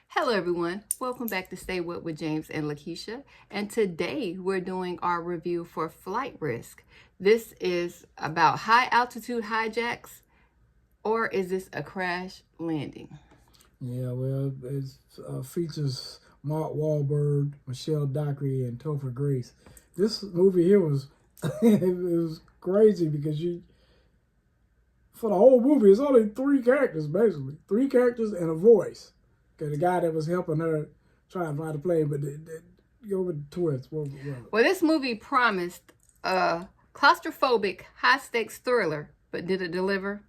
Hello everyone, welcome back to Stay with James and Lakesia, and today we're doing our review for Flight Risk. This is about high altitude hijacks, or is this a crash landing? Yeah, well, it features Mark Wahlberg, Dockery and Topher Grace. This movie here was it was crazy because for the whole movie it's only three characters basically, three characters and a voice. Okay, the guy that was helping her try and fly the plane, but go with the twist. Well, this movie promised a claustrophobic, high-stakes thriller, but did it deliver?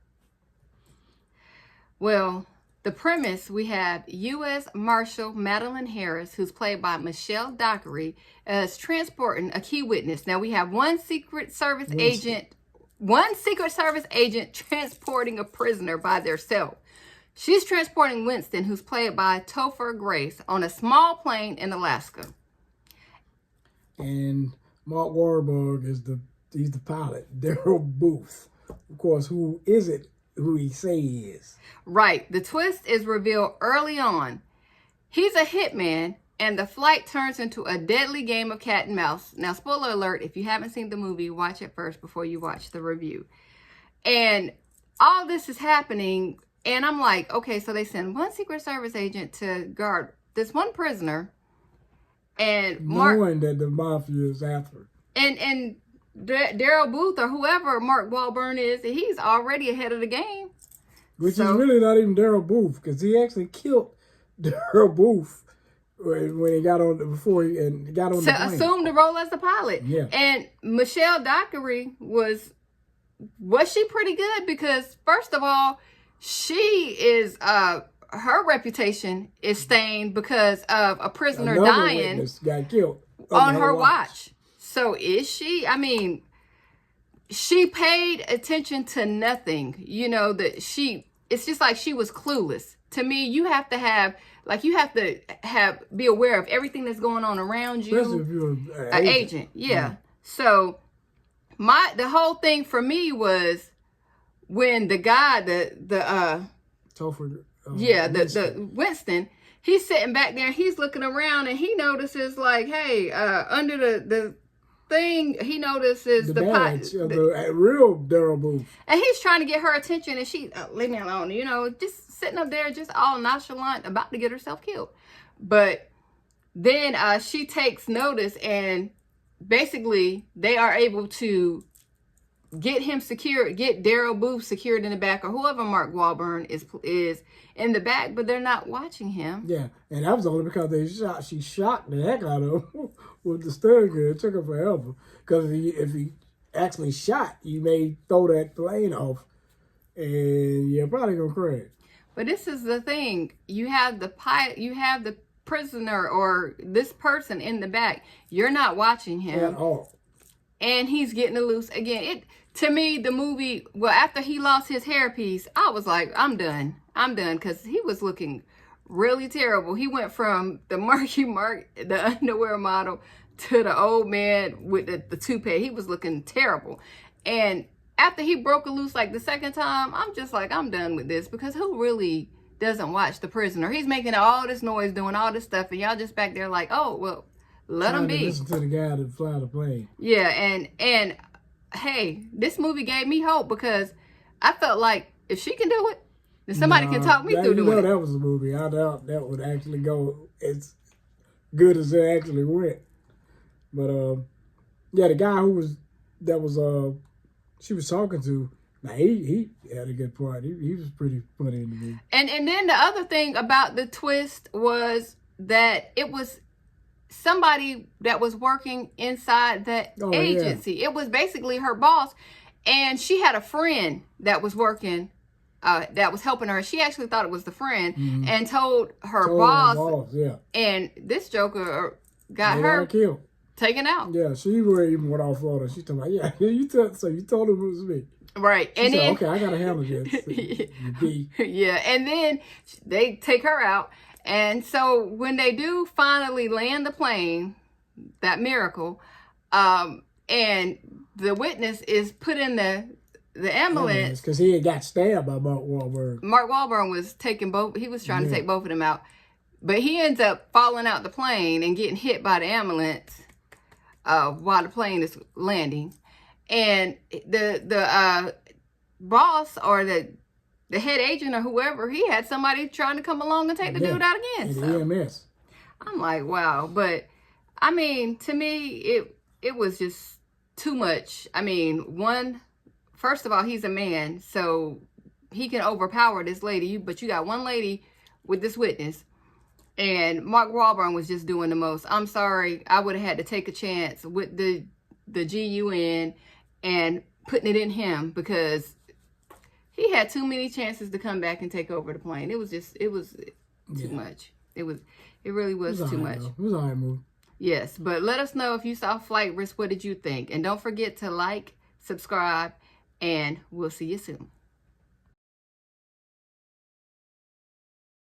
Well, the premise, we have U.S. Marshal Madolyn Harris, who's played by Michelle Dockery, as transporting a key witness. Now, we have one Secret Service agent transporting a prisoner by themselves. She's transporting Winston, who's played by Topher Grace, on a small plane in Alaska. And Mark Wahlberg he's the pilot, Daryl Booth. Of course, who is it? Who he say he is? Right. The twist is revealed early on. He's a hitman, and the flight turns into a deadly game of cat and mouse. Now, spoiler alert, if you haven't seen the movie, watch it first before you watch the review. And all this is happening. And I'm like, okay, so they send one Secret Service agent to guard this one prisoner, and knowing that the mafia is after. And Daryl Booth or whoever Mark Wahlberg is, he's already ahead of the game. Which is really not even Daryl Booth, because he actually killed Daryl Booth when he got on before he got on the plane. Assumed the role as the pilot. Yeah. And Michelle Dockery was she pretty good, because first of all, she is her reputation is stained because of a prisoner dying got killed on her watch. So is she? I mean, she paid attention to nothing. You know, it's just like she was clueless. To me, you have to be aware of everything that's going on around you. Especially if you're an agent. Yeah. So the whole thing for me was when the guy, Topher, the Winston, he's sitting back there and he's looking around and he notices, like, hey, under the thing, he notices the badge of the real Daryl Booth. And he's trying to get her attention, and she, leave me alone, you know, just sitting up there, just all nonchalant, about to get herself killed. But then she takes notice, and basically they are able to get him secured, get Daryl Booth secured in the back, or whoever Mark Wahlberg is in the back, but they're not watching him. Yeah, and that was only because she shot the heck out of him with the steering wheel. It took her forever, because if he actually shot, you may throw that plane off, and you're probably gonna crash. But this is the thing: you have the prisoner or this person in the back. You're not watching him at all. And he's getting loose again. To me, the movie, well, after he lost his hairpiece, I was like, I'm done, because he was looking really terrible. He went from the Marky Mark, the underwear model, to the old man with the toupee. He was looking terrible. And after he broke loose like the second time, I'm just like, I'm done with this, because who really doesn't watch The Prisoner? He's making all this noise, doing all this stuff, and y'all just back there like, oh, well, let him be. Listen to the guy that fly the plane. Yeah, and hey, this movie gave me hope, because I felt like if she can do it, then somebody can talk me through doing it. That was a movie. I doubt that would actually go as good as it actually went. But yeah, the guy she was talking to, now he had a good part. He was pretty funny in the movie. And then the other thing about the twist was that it was somebody that was working inside that agency. Yeah. It was basically her boss, and she had a friend that was working, that was helping her. She actually thought it was the friend, and told her boss. Yeah. And this joker got her killed, taken out. Yeah, she even went off on her. She told me, yeah, you told him it was me. Right. She said, okay, I gotta handle this. Yeah, and then they take her out. And so when they do finally land the plane, that miracle, and the witness is put in the ambulance. Because he had got stabbed by Mark Wahlberg. Mark Wahlberg was taking he was trying to take both of them out. But he ends up falling out the plane and getting hit by the ambulance while the plane is landing. And the boss or the head agent or whoever, he had somebody trying to come along and take the dude out again. So EMS. I'm like, wow. But I mean, to me, it was just too much. I mean, first of all, he's a man, so he can overpower this lady. But you got one lady with this witness, and Mark Wahlberg was just doing the most. I'm sorry, I would have had to take a chance with the GUN and putting it in him, because he had too many chances to come back and take over the plane. It was too much. It really was too much. It was all right movie. Yes, but let us know if you saw Flight Risk. What did you think? And don't forget to like, subscribe, and we'll see you soon.